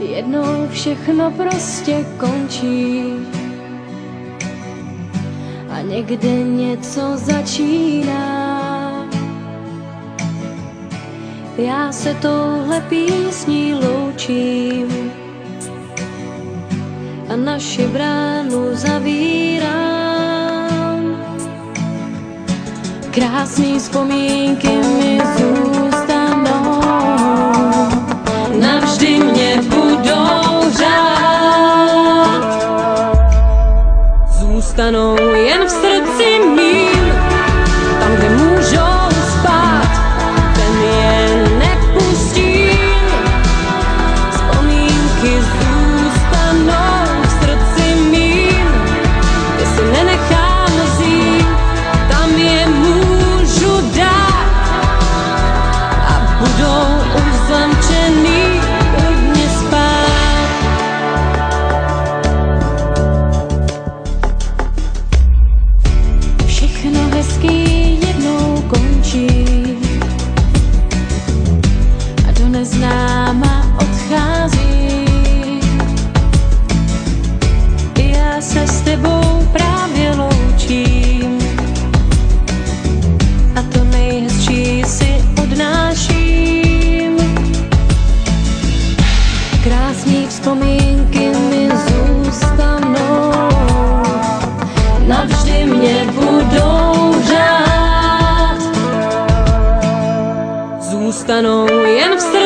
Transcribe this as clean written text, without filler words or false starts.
Jednou všechno prostě končí a někde něco začíná. Já se touhle písní loučím a naši bránu zavírám. Krásný vzpomínky mi zůstanou, navždy mě budou řád. Zůstanou jen v srdci mým, tam, kde můžou spát, ten je nepustím. Vzpomínky zůstanou v srdci mým, kde si nenechám vzít, tam je můžu dát a budou už zamčený klidně spát. Všechno hezký jednou končí a do neznáma odchází. Já se s tebou právě loučím a to nejhezčí si odnáším. Krásný vzpomínky mi zůstanou, navždy mě budou řád. Zůstanou jen v srdci